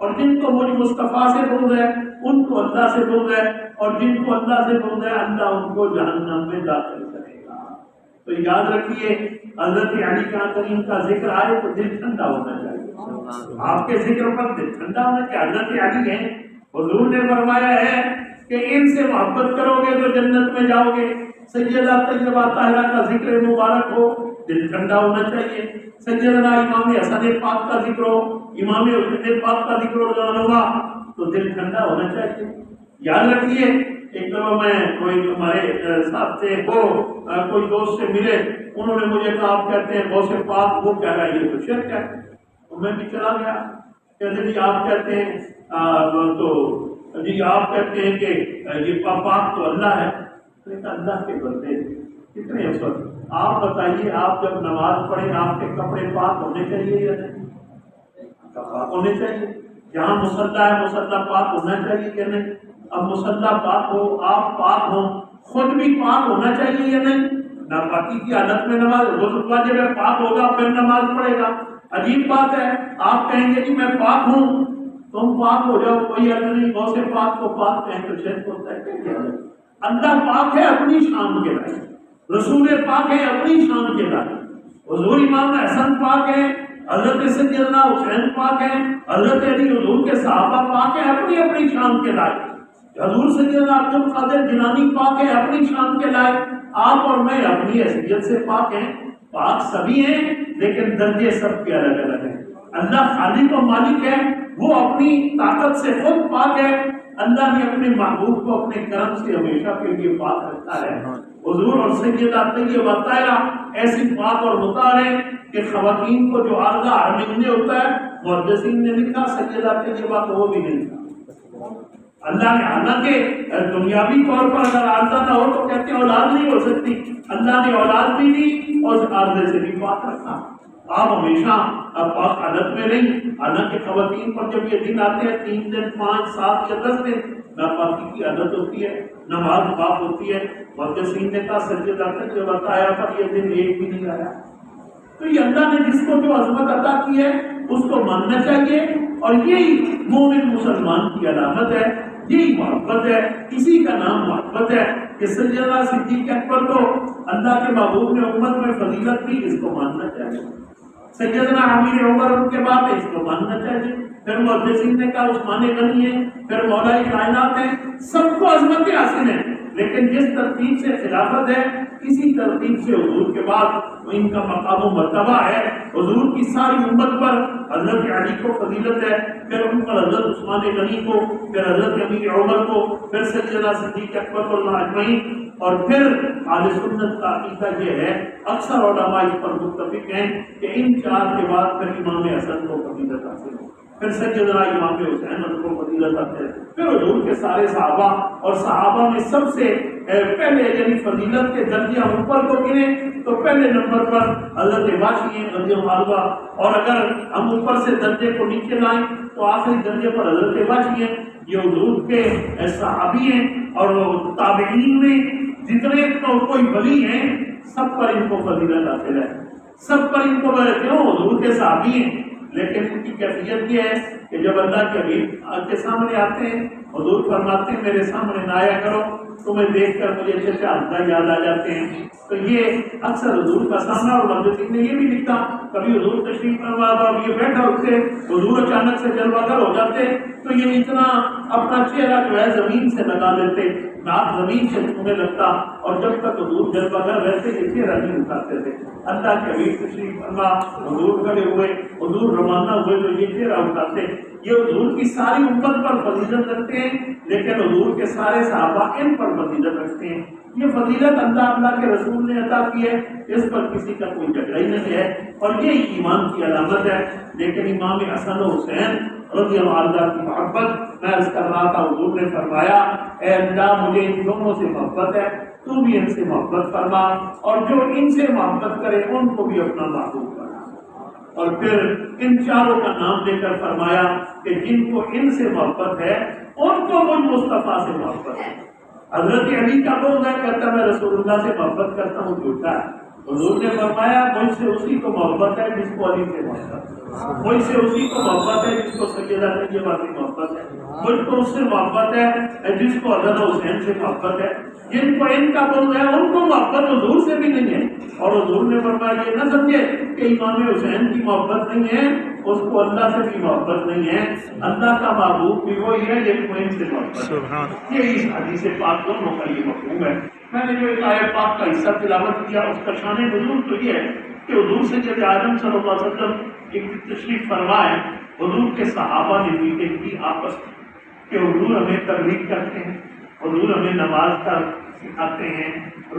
اور جن کو مجھ مصطفیٰ سے بغض ہے ان کو اللہ سے بغض ہے، اور جن کو اللہ سے بغض ہے اللہ ان کو جہنم میں داخل کرے گا۔ تو یاد رکھیے حضرت علی کریم کا ذکر آئے تو دل ٹھنڈا ہونا چاہیے، آپ کے ذکر پر دل ٹھنڈا ہونا چاہیے۔ حضرت علی ہیں، حضور نے فرمایا ہے کہ ان سے محبت کرو گے تو جنت میں جاؤ گے۔ سیدہ طیبہ طاہرہ کا ذکر مبارک ہو، دل ٹھنڈا ہونا چاہیے۔ سیدنا امام حسن پاک کا ذکر ہو، امام حسین پاک کا ذکر ہو تو دل ٹھنڈا ہونا چاہیے۔ یاد رکھیے ایک دفعہ میں کوئی ہمارے ساتھ سے کوئی دوست سے ملے، انہوں نے مجھے کہا آپ کہتے ہیں غوث پاک، وہ کہہ رہا ہے یہ تو شرک ہے، تو میں بھی چلا گیا، کہتے جی آپ کہتے ہیں تو جی آپ کہتے ہیں کہ یہ پاک تو اللہ ہے۔ اللہ کے بندے کتنے افسر، آپ بتائیے آپ جب نماز پڑھیں آپ کے کپڑے پاک ہونے چاہیے یا نہیں؟ پاک ہونے چاہیے۔ جہاں مصلی ہے مصلی پاک ہونا چاہیے یا نہیں؟ اب مصلی پاک ہو، آپ پاک ہوں، خود بھی پاک ہونا چاہیے یا نہیں؟ ناپاکی کی حالت میں نماز غسل واجب ہے، پاک ہوگا پھر نماز پڑھے گا۔ عجیب بات ہے، آپ کہیں گے کہ میں پاک ہوں، تم پاک ہو جاؤ، کوئی حرض نہیں، غوث پاک کو پاک کہیں تو شرک ہوتا ہے۔ اللہ پاک ہے اپنی شان کے لائق، رسول پاک ہے اپنی شان کے لائق، حضور امام حسن پاک ہے، حضرت سیدنا حسین پاک ہے، حضرت علی حضور کے صحابہ پاک ہے اپنی اپنی شان کے لائق، حضور سیدنا عبد القادر جیلانی پاک ہے اپنی شان کے لائق، آپ اور میں اپنی حیثیت سے پاک ہیں۔ پاک سبھی ہیں لیکن درجے سب کے الگ الگ ہیں۔ اللہ خالق و مالک ہے، وہ اپنی طاقت سے خود پاک ہے، اللہ نے اپنے محبوب کو اپنے کرم سے ہمیشہ کے لیے پاک رکھا ہے۔ حضور اور سیدہ طیبہ طاہرہ ایسی پاک اور مطہر ہیں کہ خواتین کو جو عارضہ ہر مہینے ہوتا ہے محدثین نے لکھا، سیدہ طیبہ کو وہ بھی نہیں لکھا۔ اللہ نے حالانکہ دنیاوی طور پر اگر عارضہ نہ ہو تو کہتے ہیں اولاد نہیں ہو سکتی، اللہ نے اولاد بھی دی اور اس عارضے سے بھی پاک رکھا۔ آپ ہمیشہ پاک حالت میں نہیں، حالانکہ خواتین پر جب یہ دن آتے ہیں 3 دن 5 7 یا 10 دن ناپاکی کی عادت ہوتی ہے، نماز پاک ہوتی ہے۔ محدثین نے کہا سیدہ طیبہ بتایا پر یہ دن ایک بھی نہیں آیا۔ تو یہ اللہ نے جس کو جو عظمت عطا کی ہے اس کو ماننا چاہیے، اور یہی مومن مسلمان کی علامت ہے، یہی محبت ہے، اسی کا نام محبت ہے کہ سیدنا صدیق اکبر کو اللہ کے محبوب نے امت میں فضیلت دی، اس کو ماننا چاہیے۔ سیدنا امیر عمر ان کے بعد اس کو ماننا چاہیے۔ پھر محدثین نے کہا عثمان غنی ہے، پھر مولا کائنات ہے، سب کو عظمتیں حاصل ہیں، لیکن جس ترتیب سے خلافت ہے اسی ترتیب سے حضور کے بعد ان کا مقام و مرتبہ ہے۔ حضور کی ساری امت پر حضرت علی کو فضیلت ہے، پھر ان پر حضرت عثمان غنی کو، پھر حضرت امیر عمر کو، پھر سیدنا صدیق اکبر اللہ اجمعین، اور پھر اہل سنت کا عقیدہ یہ ہے، اکثر علماء اس پر متفق ہیں کہ ان 4 کے بعد پھر امام حسن کو فضیلت حاصل ہے، پھر سیدنا امام حسین کو فضیلت حاصل ہے، پھر حضور کے سارے صحابہ، اور صحابہ میں سب سے پہلے یعنی فضیلت کے درجے ہم اوپر کو گریں تو پہلے نمبر پر حضرت واشی ہیں رضی اللہ عنہ، اور اگر ہم اوپر سے درجے کو نیچے لائیں تو آخری درجے پر حضرت واشی ہیں، یہ حضور کے صحابی ہیں، اور تابعین میں جتنے کوئی ولی ہیں سب پر ان کو فضیلت حاصل ہے، سب پر ان کو کیوں حضور کے صحابی ہیں، لیکن ان کی کیفیت یہ ہے کہ جب اللہ کے حبیب کے سامنے آتے ہیں حضور فرماتے ہیں میرے سامنے نہ آیا کرو، تمہیں دیکھ کر مجھے چچا حمزہ یاد آ جاتے ہیں۔ تو یہ اکثر حضور کا سامنا، اور محدثین نے یہ بھی لکھا کبھی حضور تشریف فرما یہ بیٹھا ہوتے حضور اچانک سے جلوہ گر ہو جاتے تو یہ اتنا اپنا چہرہ جو ہے زمین سے لگا لیتے، ناک زمین سے چھونے لگتا، اور جب تک حضور جلوہ گر رہتے یہ چہرہ نہیں اٹھاتے تھے۔ اللہ کے حبیب تشریف فرما حضور کھڑے ہوئے، حضور روانہ ہوئے تو یہ چہرہ اٹھاتے۔ یہ حضور کی ساری امت پر فضیلت رکھتے ہیں، لیکن حضور کے سارے صحابہ ان پر فضیلت رکھتے ہیں۔ یہ فضیلت اللہ کے رسول نے عطا کی ہے، اس پر کسی کا کوئی جھگڑا ہی نہیں ہے، اور یہ ایمان کی علامت ہے۔ لیکن امام حسن و حسین رضی اللہ عنہ کی محبت میں عرض کر رہا تھا، حضور نے فرمایا اے اللہ مجھے ان دونوں سے محبت ہے، تو بھی ان سے محبت فرما، اور جو ان سے محبت کرے ان کو بھی اپنا محبوب بنا۔ اور پھر ان چاروں کا نام لے کر فرمایا کہ جن کو ان سے محبت ہے ان کو مجھ مصطفیٰ سے محبت ہے۔ حضرت علی کا بغض ہے، کہتا میں رسول اللہ سے محبت کرتا ہوں، جھوٹا ہے۔ حضور نے فرمایا مجھ سے اسی کو محبت ہے جس کو علی سے محبت ہے، مجھ سے اسی کو محبت ہے جس کو سیدہ طیبہ سے محبت ہے، مجھ کو اس سے محبت ہے جس کو حضرت حسین سے محبت ہے، جن کو ان کا بغض ہے ان کو محبت حضور سے بھی نہیں ہے۔ اور حضور نے فرمایا یہ نہ سمجھے کہ امام حسین کی محبت نہیں ہے اس کو اللہ سے بھی محبت نہیں ہے، اللہ کا محبوب بھی وہی ہے جن کو ان سے محبت ہے۔ یہ اس حدیث پاک دونوں کا یہ مفہوم ہے۔ میں نے جو ایک آیت پاک کا حصہ تلاوت کیا اس کا شان نزول تو یہ ہے کہ حضور سید اعظم صلی اللہ علیہ وسلم ایک تشریف فرما ہے، حضور کے صحابہ نے میٹنگ کی آپس میں کہ حضور ہمیں تبلیغ کرتے ہیں، حضور ہمیں نماز کا سکھاتے ہیں،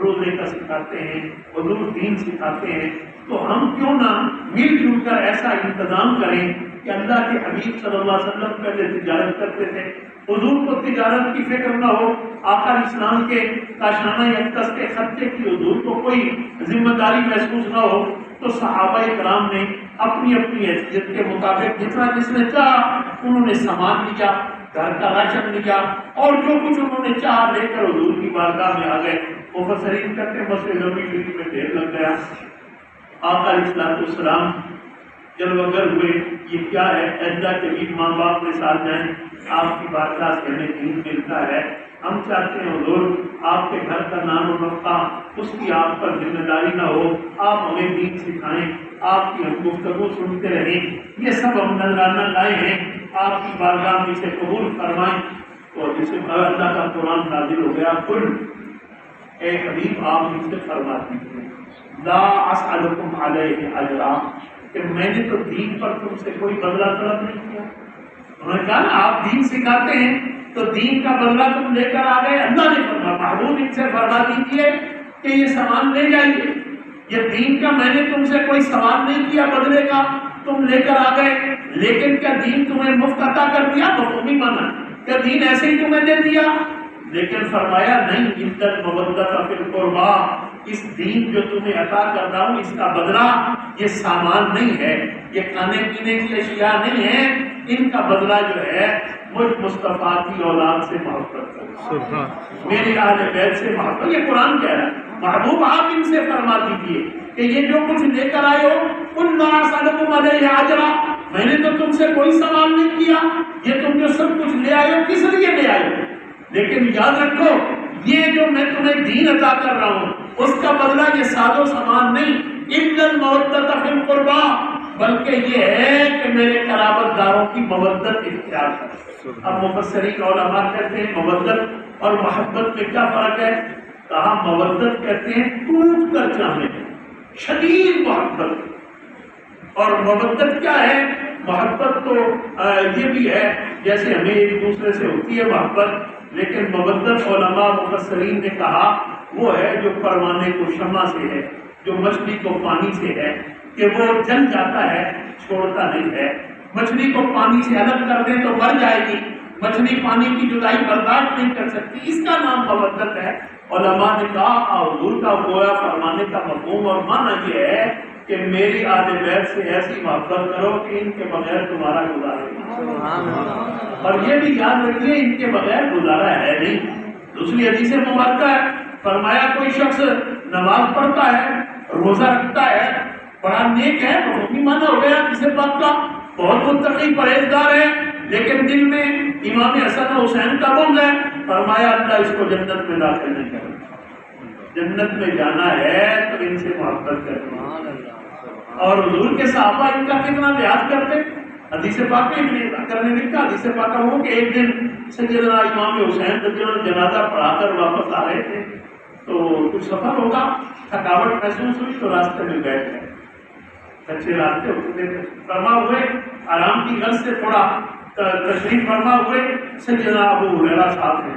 روزے کا سکھاتے ہیں، حضور دین سکھاتے ہیں، تو ہم کیوں نہ مل جل کر ایسا انتظام کریں کہ اللہ کے حبیب صلی اللہ علیہ وسلم پہلے تجارت کرتے تھے، حضور کو تجارت کی فکر نہ ہو، آقا اسلام کے کاشانہ یکتس کے خرچے کی حضور کو کوئی ذمہ داری محسوس نہ ہو، تو صحابہ کرام نے اپنی اپنی حیثیت کے مطابق جتنا جس نے چاہا انہوں نے سامان لیا، گھر کا راشن لیا اور جو کچھ انہوں نے چاہا لے کر حضور کی بارگاہ میں آ گئے۔ مفسرین کہتے ہیں مسجد نبوی شریف میں ڈھیر لگ گیا۔ آقا علیہ السلام جلوہ گر ہوئے، یہ کیا ہے؟ اللہ کے بھی ماں باپ کے ساتھ جائیں، آپ کی بارگاہ سے ہمیں دین ملتا ہے، ہم چاہتے ہیں حضور آپ کے گھر کا نام و رفتہ اس کی آپ پر ذمہ داری نہ ہو، آپ ہمیں دین سکھائیں، آپ کی ہم گفتگو سنتے رہیں، یہ سب ہم نذرانہ لائے ہیں، آپ کی بارگاہ میں سے قبول فرمائیں۔ تو جسے اللہ کا قرآن نازل ہو گیا، قل اے حبیب آپ مجھ سے فرما دیجیے لا اسألکم علیہ اجرا، کہ میں نے تو دین پر تم سے کوئی بدلہ طلب نہیں کیا۔ انہوں نے کہا نا آپ دین سکھاتے ہیں تو دین کا بدلہ تم لے کر آ گئے، اللہ نے فرمایا محبوب ان سے فرما دیجیے کہ یہ سامان لے جائیے، یہ دین کا میں نے تم سے کوئی سوال نہیں کیا بدلے کا، تم لے کر آ گئے، لیکن کیا دین تمہیں مفت عطا کر دیا؟ مفہومی مانا کیا دین ایسے ہی تمہیں دے دیا؟ لیکن فرمایا نہیں، عزت مودت فی القربا، اس دین جو تمہیں عطا کر رہا ہوں اس کا بدلہ یہ سامان نہیں ہے، یہ کھانے پینے کی اشیاء نہیں ہے، ان کا بدلہ جو ہے مجھ مصطفیٰ کی اولاد سے محبت کرو، میرے اہل بیت سے محبت۔ یہ قرآن کہہ رہا ہے محبوب آپ ان سے فرما دیجیے کہ یہ جو کچھ لے کر آئے ہو قل لا اسألکم علیہ اجرا، میں نے تو تم سے کوئی سوال نہیں کیا، یہ تم جو سب کچھ لے آئے ہو کس لیے لے آئے ہو، لیکن یاد رکھو یہ جو میں تمہیں دین عطا کر رہا ہوں اس کا بدلہ یہ ساز و سامان نہیں، الا المودۃ فی القربا، بلکہ یہ ہے کہ میرے قرابت داروں کی مودت اختیار کرو۔ اب مفسرین علماء کہتے ہیں مودت اور محبت میں کیا فرق ہے؟ کہا مودت کہتے ہیں ٹوٹ کر چاہنے، شدید محبت، اور مودت کیا ہے؟ محبت تو یہ بھی ہے جیسے ہمیں ایک دوسرے سے ہوتی ہے محبت، لیکن مودت علماء مفسرین نے کہا وہ ہے جو پروانے کو شمع سے ہے، جو مچھلی کو پانی سے ہے کہ وہ جل جاتا ہے چھوڑتا نہیں ہے، مچھلی کو پانی سے الگ کر دیں تو مر جائے گی، مچھلی پانی کی جدائی برداشت نہیں کر سکتی، اس کا نام مودت ہے۔ علماء نے کہا حضور کا گویا فرمانے کا مفہوم اور معنی یہ ہے کہ میری آل بیت سے ایسی محبت کرو کہ ان کے بغیر تمہارا گزارا نہیں، اور یہ بھی یاد رکھیے ان کے بغیر گزارا ہے نہیں۔ دوسری حدیث مبارکہ ہے فرمایا کوئی شخص نماز پڑھتا ہے، روزہ رکھتا ہے، بڑا نیک ہے، مفہومی معنی ہو گیا جسے بات کا، بہت متقی پرہیزگار ہے، لیکن دل میں امام حسن و حسین کا بغض ہے، فرمایا اللہ اس کو جنت میں داخل نہیں کرے، جنت میں جانا ہے تو ان سے محبت کرنا۔ اور حضور کے صحابہ ان کا کتنا لحاظ کرتے، حدیث پاک میں کرنے لکھا، حدیث پاک وہ کہ ایک دن سیدنا امام حسین رضی اللہ عنہ جنازہ پڑھا کر واپس آ رہے تھے، تو کچھ سفر ہوگا، تھکاوٹ محسوس ہوئی تو راستے میں بیٹھ گئے، کچے راستے ہوتے تھے، فرما ہوئے آرام کی غرض سے تھوڑا تشریف فرما ہوئے سیدنا ابو ہریرہ صاحب ہیں،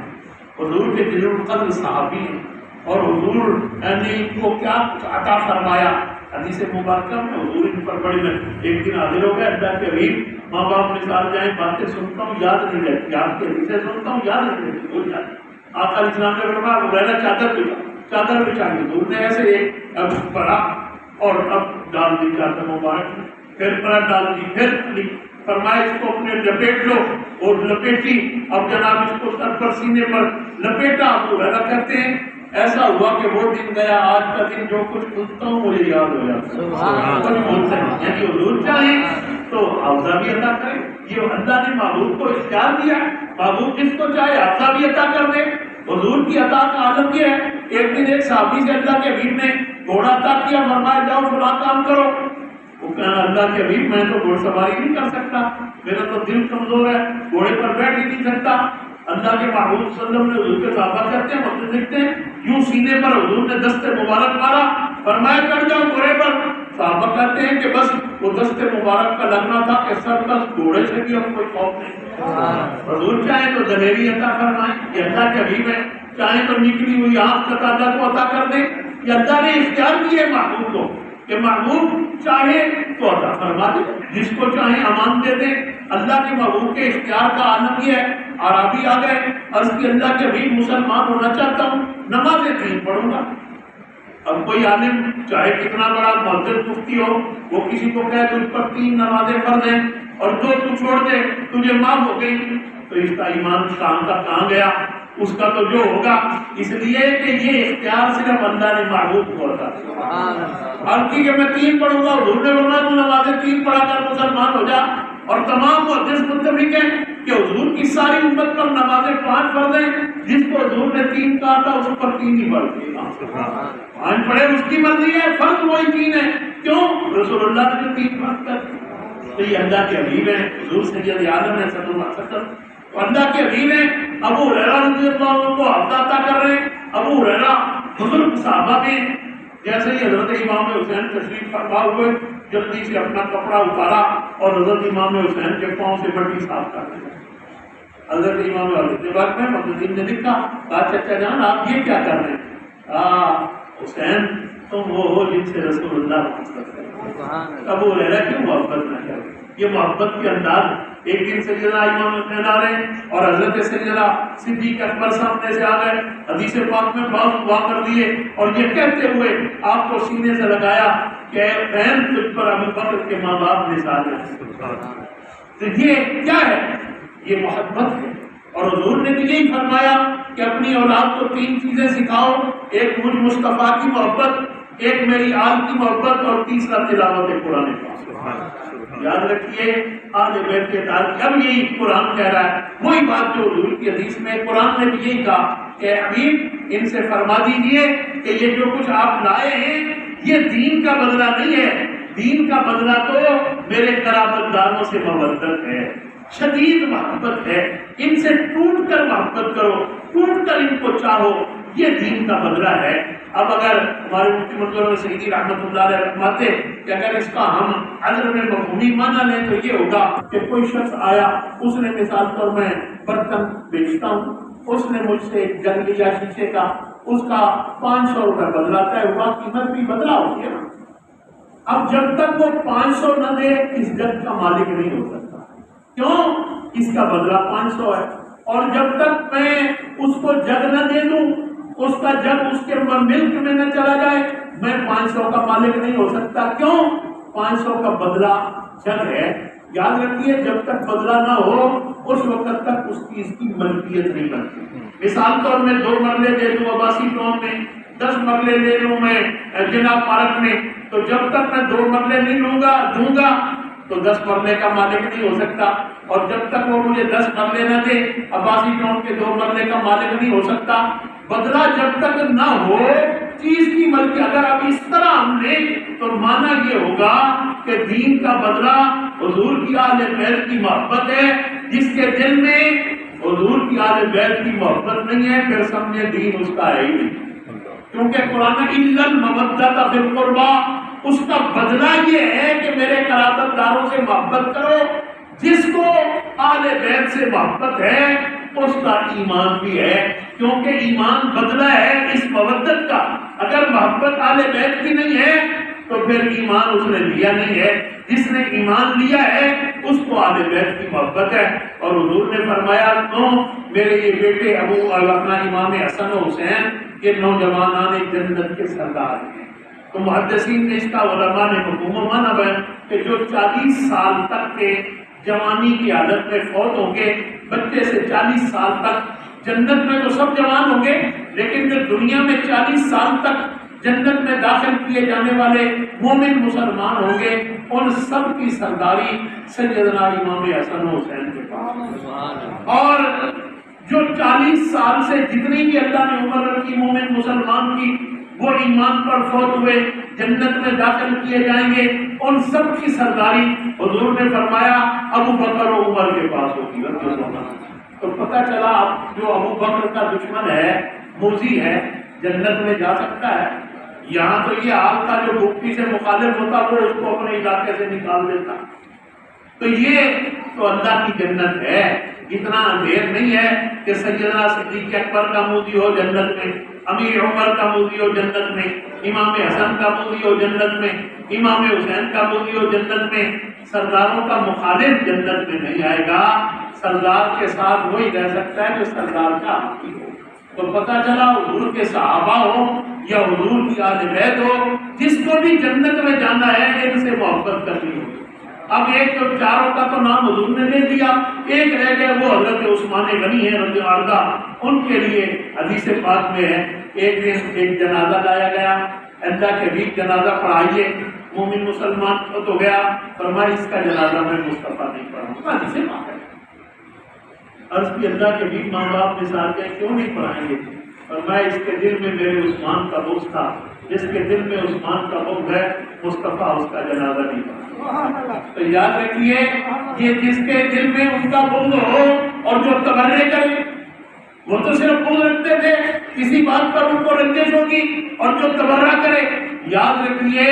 حضور کے جلیل القدر صحابی ہیں، اور حضور نے ان کو کیا عطا فرمایا، حدیث مبارکہ میں حضور ان پر بڑی میں ایک دن حاضر ہو گئے، اللہ کے حبیب ماں باپ میں ساتھ جائیں، باتیں سنتا ہوں یاد نہیں رہتی، آپ کی حدیثیں سنتا ہوں یاد نہیں رہتی، بھول جاتی۔ آقا علیہ السلام نے فرمایا ابو ہریرہ چادر بچھا دی، حضور نے ایسے ایک پڑھا اور اب ڈال دی چادر مبارک، پھر پرت ڈال دی، پھر فرمایا اس کو اپنے لپیٹ لو، اور لپیٹی، اب جناب اس کو سر پر سینے پر لپیٹا۔ ابو ہریرہ کہتے ہیں ایسا ہوا کہ وہ دن گیا، آج کا دن جو کچھ پوچھتا ہوں مجھے یاد ہو جاتا ہے، بولتے ہیں یعنی حضور چاہیں تو حوضہ بھی عطا کرے۔ یہ اللہ نے محبوب کو اختیار دیا، محبوب جس کو چاہے حوضہ بھی عطا کر دے۔ حضور کی عطا کا عالم یہ ہے، ایک دن ایک صحابی سے اللہ کے حبیب نے گھوڑا عطا کیا، فرمایا جاؤ فلاں کام کرو۔ وہ کہنا اللہ کے حبیب میں تو گھوڑ سواری نہیں کر سکتا، میرا تو دل کمزور ہے، گھوڑے پر بیٹھ ہی نہیں سکتا۔ اللہ کے محبوب صلی اللہ علیہ وسلم نے حضور کے صحابہ کرتے ہیں، مطلب دیکھتے ہیں یوں سینے پر حضور نے دست مبارک مارا، فرمایا چڑھ جاؤ گھوڑے پر۔ صحابہ کہتے ہیں کہ بس وہ دست مبارک کا لگنا تھا کہ سر بس گھوڑے سے بھی اب کوئی خوف نہیں۔ حضور چاہیں تو دلیری عطا فرمائیں، یہ اللہ کے حبیب ہے، چاہیں تو نکلی ہوئی آنکھ قطادہ کو عطا کر دیں۔ یہ اللہ نے اختیار دیے محبوب کو کہ محبوب چاہے تو عطا فرما دے، جس کو چاہے امان دے دے۔ اللہ کے محبوب کے اختیار کا عالم یہ ہے۔ عربی آ گئے، عرض کی اللہ کے حبیب مسلمان ہونا چاہتا ہوں، نمازیں 3 پڑھوں گا۔ اب کوئی عالم چاہے کتنا بڑا محدث مفتی ہو، وہ کسی کو کہے تجھ پر 3 نمازیں فرض ہیں اور 2 تو چھوڑ دے، تجھے معاف ہو گئی، تو اس کا ایمان کہاں کا کہاں گیا؟ اس کا تو جو ہوگا، اس لیے کہ یہ اختیار صرف اللہ نے محبوب کو عطا کیا۔ اب کی کہ میں 3 پڑھوں گا، حضور نے فرمایا تو نمازیں 3 پڑھا کر مسلمان ہو جا۔ اور تمام محدث متفق ہیں کہ حضور کی ساری امت پر نمازیں 5 فرض ہیں، جس کو حضور نے 3 کہا تھا اس پر 3 ہی فرض کیا، 5 پڑھے اس کی مرضی ہے، فرض وہی 3 ہے۔ کیوں؟ رسول اللہ نے 3 فرض کر دی۔ تو یہ اللہ کے حبیب ہیں، حضور سید عالم ہے صلی اللہ علیہ وسلم، تو اللہ کے حبیب ہیں۔ ابو ہریرہ رضی اللہ عنہ کو حوضہ عطا کر رہے ہیں۔ ابو ہریرہ بزرگ صحابہ میں، جیسے ہی حضرت امام حسین تشریف فرما ہوئے، جلدی سے اپنا کپڑا اتارا اور حضرت امام حسین کے پاؤں سے مٹی صاف کر دی۔ حضرت امام حسین میں محدثین نے لکھا، کہا چچا جان آپ یہ کیا کر رہے ہیں؟ حسین تم وہ ہو جن سے رسول اللہ محبت کرتے۔ ابو ہریرہ کیوں محبت نہ کرے؟ یہ محبت کے انداز۔ ایک دن سیدنا امام حسین آ رہے ہیں اور حضرت سیدنا صدیق اکبر سامنے سے آ گئے، حدیث پاک میں بعض دعا کر دیے اور یہ کہتے ہوئے آپ کو سینے سے لگایا کہ اے بہن تجھ پر ابو بکر کے ماں باپ نثار ہیں۔ تو یہ کیا ہے؟ یہ محبت ہے۔ اور حضور نے بھی یہی فرمایا کہ اپنی اولاد کو 3 چیزیں سکھاؤ، ایک مجھ مصطفیٰ کی محبت، ایک میری آل کی محبت اور تیسرا تلاوت قرآن پاک۔ یاد رکھیے آل بیت کے تعلق اب یہی قرآن کہہ رہا ہے، وہی بات جو حضور کی حدیث میں قرآن نے بھی یہی کہا کہ حبیب ان سے فرما دیجئے کہ یہ جو کچھ آپ لائے ہیں یہ دین کا بدلہ نہیں ہے، دین کا بدلہ تو میرے قرابت داروں سے مودت ہے، شدید محبت ہے، ان سے ٹوٹ کر محبت کرو، ٹوٹ کر ان کو چاہو، یہ دین کا بدلہ ہے۔ اب اگر ہمارے مفتی منظور سعیدی رحمۃ اللہ علیہ رحماتے کہ اگر اس کا ہم عدل میں مفہومی معنی لیں تو یہ ہوگا کہ کوئی شخص آیا، اس نے مثال طور میں برتن بیچتا ہوں، اس نے مجھ سے ایک جگ لیا شیشے کا، اس کا 500 روپے بدلا طے ہوا، قیمت بھی بدلا ہوتی ہے نا۔ اب جب تک وہ 500 نہ دے اس جگ کا مالک نہیں ہو سکتا، کیوں؟ اس کا بدلہ 500 ہے، اور جب تک میں اس کو جگ نہ دے دوں، اس کا جگ اس کے ملک میں نہ چلا جائے، میں 500 کا مالک نہیں ہو سکتا، کیوں؟ 500 کا بدلہ جگ ہے۔ یاد رکھیے جب تک بدلہ نہ ہو اس وقت تک اس کی ملکیت نہیں بنتی۔ مثال طور میں 2 مرلے دے دوں عباسی ٹاؤن میں، 10 مرلے لے لوں میں جناح پارک میں، تو جب تک میں 2 مرلے نہیں دوں گا تو 10 مرلے کا مالک نہیں ہو سکتا، اور جب تک وہ مجھے 10 مرلے نہ دے عباسی ٹاؤن کے 2 مرلے کا مالک نہیں ہو سکتا۔ بدلہ جب تک نہ ہو چیز کی ملکیت، اگر اب اس طرح ہم لیں تو مانا یہ ہوگا کہ دین کا بدلہ حضور کی آل بیت کی محبت ہے۔ جس کے دل میں حضور کی آل بیت کی محبت نہیں ہے پھر سمجھے دین اس کا ہے ہی نہیں، کیونکہ قرآن الا المودۃ فی القربى، اس کا بدلہ یہ ہے کہ میرے قرابت داروں سے محبت کرو۔ جس کو آل بیت سے محبت ہے اس کا ایمان بھی ہے، کیونکہ ایمان بدلہ ہے اس مودت کا۔ اگر محبت آل بیت کی نہیں ہے تو پھر ایمان اس نے لیا نہیں ہے۔ جس نے ایمان لیا ہے اس کو آل بیت کی محبت ہے۔ اور حضور نے فرمایا تو میرے یہ بیٹے ابو اپنا امام حسن و حسین یہ نوجوانان جنت کے سردار ہیں۔ تو محدثین نے اس کا علماء نے مفہوم مانا بیان کہ جو 40 سال تک کے جوانی کی حالت میں فوت ہوں گے، بچے سے 40 سال تک، جنت میں تو سب جوان ہوں گے لیکن جو دنیا میں 40 سال تک جنت میں داخل کیے جانے والے مومن مسلمان ہوں گے، ان سب کی سرداری سیدنا امام حسن و حسین کے پاس۔ اور جو 40 سال سے جتنی بھی اللہ نے عمر رکھی مومن مسلمان کی، وہ ایمان پر فوت ہوئے جنت میں داخل کیے جائیں گے، ان سب کی سرداری حضور نے فرمایا ابو بکر و عمر کے پاس ہوگی۔ تو پتہ چلا جو ابو بکر کا دشمن ہے، موذی ہے، جنت میں جا سکتا ہے۔ یہاں تو یہ حال تھا جو مفتی سے مخالف ہوتا وہ اس کو اپنے علاقے سے نکال دیتا۔ تو یہ تو اللہ کی جنت ہے، اتنا اندھیر نہیں ہے کہ سیدنا صدیق اکبر کا موذی ہو جنت میں، امیر عمر کا موذی ہو جنت میں، امام حسن کا موذی ہو جنت میں، امام حسین کا موذی ہو جنت میں۔ سرداروں کا مخالف جنت میں نہیں آئے گا، سردار کے ساتھ وہی رہ سکتا ہے جو سردار کا حامی ہو۔ تو پتہ چلا حضور کے صحابہ ہو یا حضور کی آل بیت ہو، جس کو بھی جنت میں جانا ہے ان سے محبت کرنی ہوگی۔ اب ایک تو چاروں کا تو نام حضور نے دے دیا، ایک رہ گئے وہ حضرت عثمان غنی ہے رضی اللہ عنہ، ان کے لیے حدیث پاک میں ہے ایک دن ایک جنازہ لایا گیا، اللہ کے حبیب جنازہ پڑھائیے، مومن مسلمان تو گیا، فرمایا اس کا جنازہ میں مصطفیٰ نہیں پڑھاؤں گا، حدیث پاک ہے۔ عرض کی اللہ کے بھی ماں باپ مثال کے کیوں نہیں پڑھائیں گے؟ فرمایا اس کے دل میں میرے عثمان کا بغض تھا، جس کے دل میں عثمان کا بغض ہے مصطفیٰ اس کا جنازہ نہیں پڑھا۔ تو یاد رکھیے یہ جس کے دل میں ان کا بغض ہو اور جو تبرے کرے، وہ تو صرف بغض رکھتے تھے، کسی بات پر ان کو رنجش ہوگی، اور جو تبرہ کرے، یاد رکھیے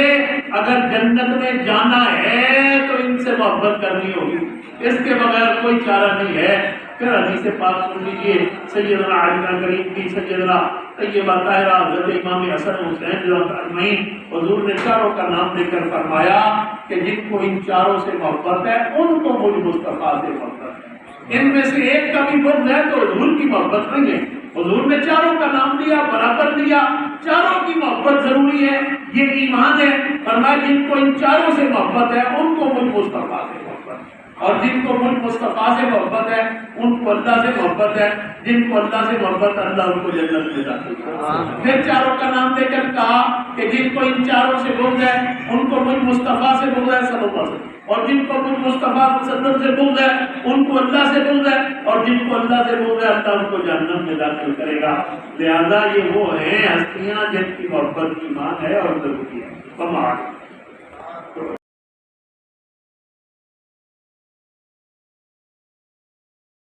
اگر جنت میں جانا ہے تو ان سے محبت کرنی ہوگی، اس کے بغیر کوئی چارہ نہیں ہے۔ پھر حدیث پاک سن لیجیے، سیدنا علی کریم کی، سیدنا طیبہ طاہرہ حضرت امام حسن حسین اجمعین، حضور نے چاروں کا نام لے کر فرمایا کہ جن کو ان چاروں سے محبت ہے ان کو مجھ مصطفیٰ سے محبت ہے۔ ان میں سے ایک کا بھی بغض ہے تو حضور کی محبت نہیں ہے۔ حضور نے چاروں کا نام لیا، برابر لیا، چاروں کی محبت ضروری ہے، یہ ایمان ہے۔ فرمایا جن کو ان چاروں سے محبت ہے ان کو مجھ مصطفیٰ سے محبت ہے، اور جن کو مجھ مصطفیٰ سے محبت ہے ان کو اللہ سے محبت ہے، جن کو اللہ سے محبت ہے اللہ ان کو جنت میں داخل کرے۔ پھر چاروں کا نام لے کر کہا کہ جن کو ان چاروں سے بغض ہے ان کو مجھ مصطفیٰ سے بغض ہے صلی اللہ علیہ وسلم، اور جن کو مجھ مصطفیٰ صلی اللہ علیہ وسلم سے بغض ہے ان کو اللہ سے بغض ہے، اور جن کو اللہ سے بغض ہے اللہ ان کو جہنم میں داخل کرے گا۔ لہذا یہ وہ ہیں ہستیاں جن کی محبت ایمان ہے اور ضروری ہے۔